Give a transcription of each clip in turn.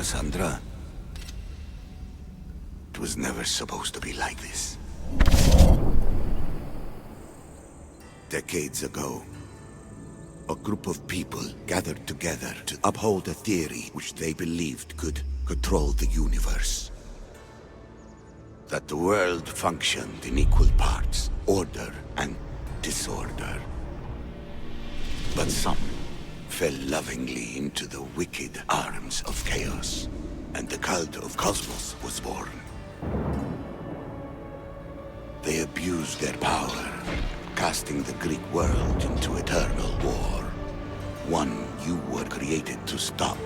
Kassandra. It was never supposed to be like this. Decades ago, a group of people gathered together to uphold a theory which they believed could control the universe. That the world functioned in equal parts, order and disorder. But some fell lovingly into the wicked arms of chaos, and the cult of Cosmos was born. They abused their power, casting the Greek world into eternal war. One you were created to stop.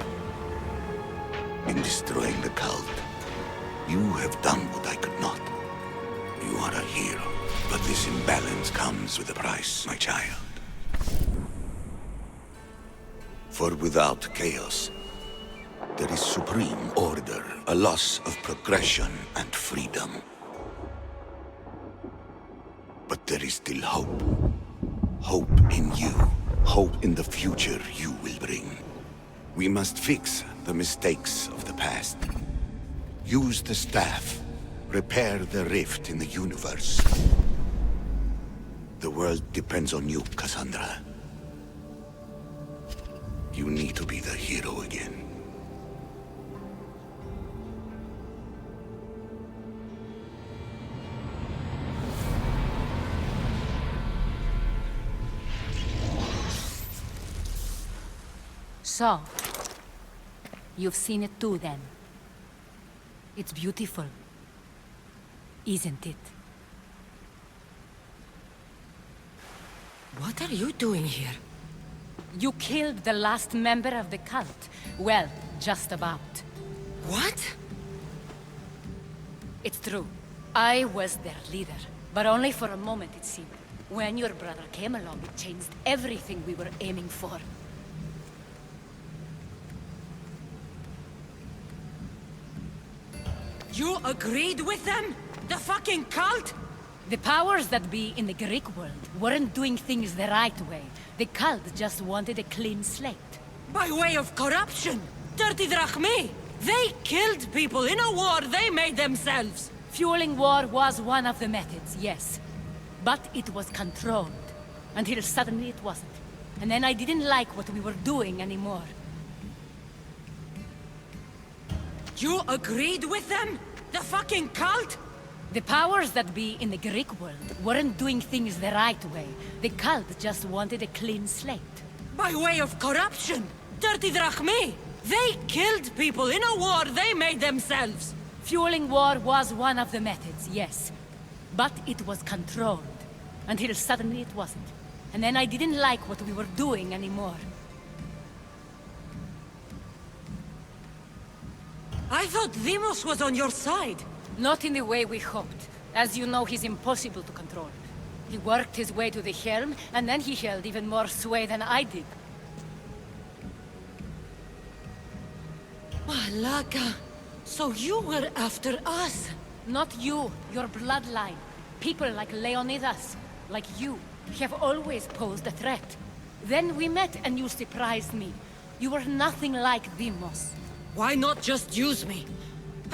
In destroying the cult, you have done what I could not. You are a hero, but this imbalance comes with a price, my child. For without chaos, there is supreme order, a loss of progression and freedom. But there is still hope. Hope in you. Hope in the future you will bring. We must fix the mistakes of the past. Use the staff. Repair the rift in the universe. The world depends on you, Kassandra. You need to be the hero again. So, you've seen it too then. It's beautiful, isn't it? What are you doing here? You killed the last member of the cult. Well, just about. What? It's true. I was their leader, but only for a moment it seemed. When your brother came along, it changed everything we were aiming for. You agreed with them? The fucking cult? The powers that be in the Greek world weren't doing things the right way. The cult just wanted a clean slate. By way of corruption? Dirty drachmi? They killed people in a war they made themselves. Fueling war was one of the methods, yes. But it was controlled. Until suddenly it wasn't. And then I didn't like what we were doing anymore. You agreed with them? The fucking cult? The powers that be in the Greek world weren't doing things the right way. The cult just wanted a clean slate. By way of corruption? Dirty drachmi? They killed people in a war they made themselves. Fueling war was one of the methods, yes. But it was controlled. Until suddenly it wasn't. And then I didn't like what we were doing anymore. I thought Demos was on your side. Not in the way we hoped. As you know, he's impossible to control. He worked his way to the helm, and then he held even more sway than I did. Malaka, so you were after us? Not you, your bloodline. People like Leonidas, like you, have always posed a threat. Then we met and you surprised me. You were nothing like Demos. Why not just use me?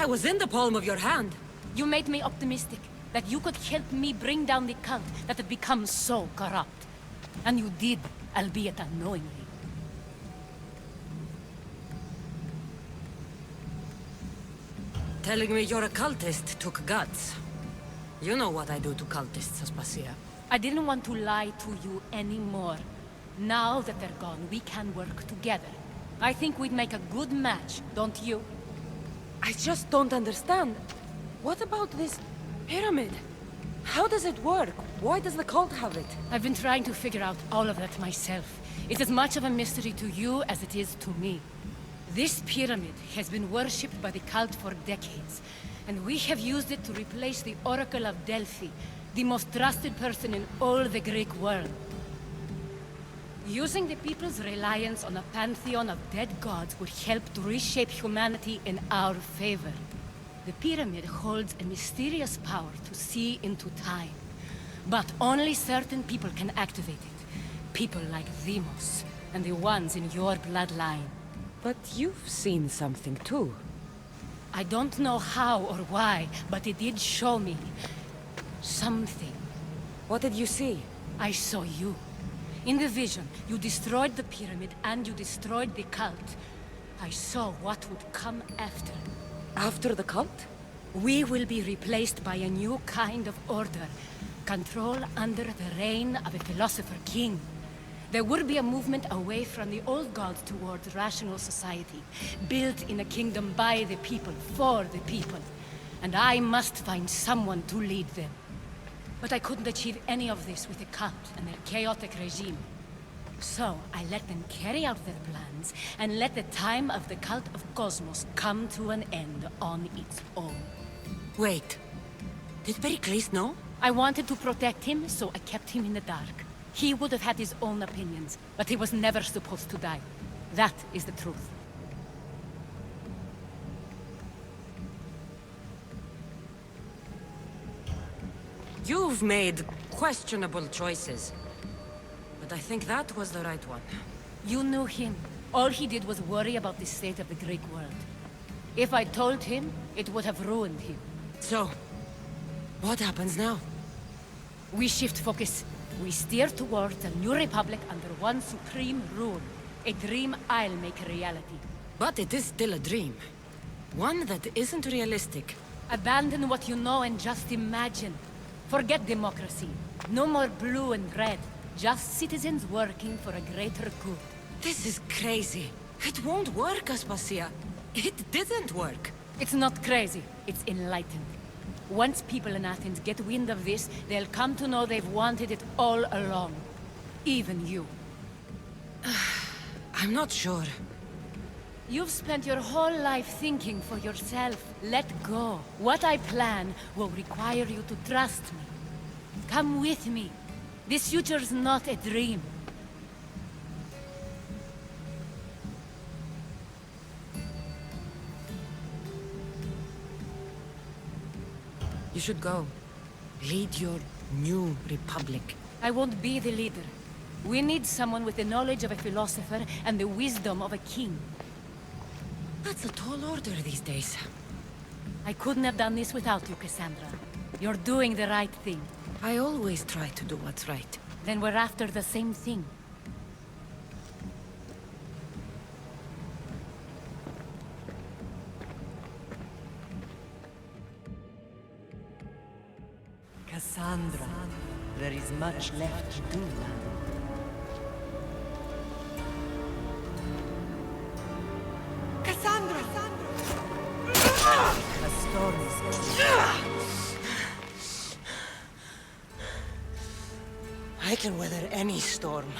I was in the palm of your hand. You made me optimistic that you could help me bring down the cult that had become so corrupt. And you did, albeit unknowingly. Telling me you're a cultist took guts. You know what I do to cultists, Aspasia. I didn't want to lie to you anymore. Now that they're gone, we can work together. I think we'd make a good match, don't you? I just don't understand. What about this pyramid? How does it work? Why does the cult have it? I've been trying to figure out all of that myself. It's as much of a mystery to you as it is to me. This pyramid has been worshipped by the cult for decades, and we have used it to replace the Oracle of Delphi, the most trusted person in all the Greek world. Using the people's reliance on a pantheon of dead gods would help to reshape humanity in our favor. The pyramid holds a mysterious power to see into time. But only certain people can activate it. People like Demos, and the ones in your bloodline. But you've seen something too. I don't know how or why, but it did show me something. What did you see? I saw you. In the vision, you destroyed the pyramid and you destroyed the cult. I saw what would come after. After the cult? We will be replaced by a new kind of order. Control under the reign of a philosopher king. There will be a movement away from the old gods towards rational society, built in a kingdom by the people, for the people. And I must find someone to lead them. But I couldn't achieve any of this with the cult and their chaotic regime. So I let them carry out their plans, and let the time of the cult of Cosmos come to an end on its own. Wait. Did Pericles know? I wanted to protect him, so I kept him in the dark. He would have had his own opinions, but he was never supposed to die. That is the truth. You've made questionable choices. But I think that was the right one. You knew him. All he did was worry about the state of the Greek world. If I told him, it would have ruined him. So, what happens now? We shift focus. We steer towards a new republic under one supreme rule. A dream I'll make a reality. But it is still a dream. One that isn't realistic. Abandon what you know and just imagine. Forget democracy. No more blue and red. Just citizens working for a greater good. This is crazy. It won't work, Aspasia. It didn't work. It's not crazy. It's enlightened. Once people in Athens get wind of this, they'll come to know they've wanted it all along. Even you. I'm not sure. You've spent your whole life thinking for yourself. Let go. What I plan will require you to trust me. Come with me. This future's not a dream. You should go. Lead your new republic. I won't be the leader. We need someone with the knowledge of a philosopher and the wisdom of a king. That's a tall order these days. I couldn't have done this without you, Kassandra. You're doing the right thing. I always try to do what's right. Then we're after the same thing. Kassandra, there is much left to do. Kassandra! A storm is I can weather any storm.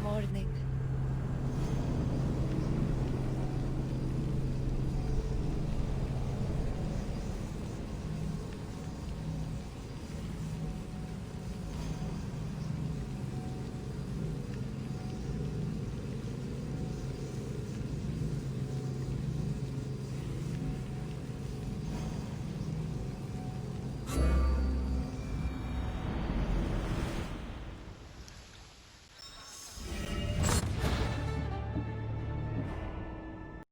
Morning.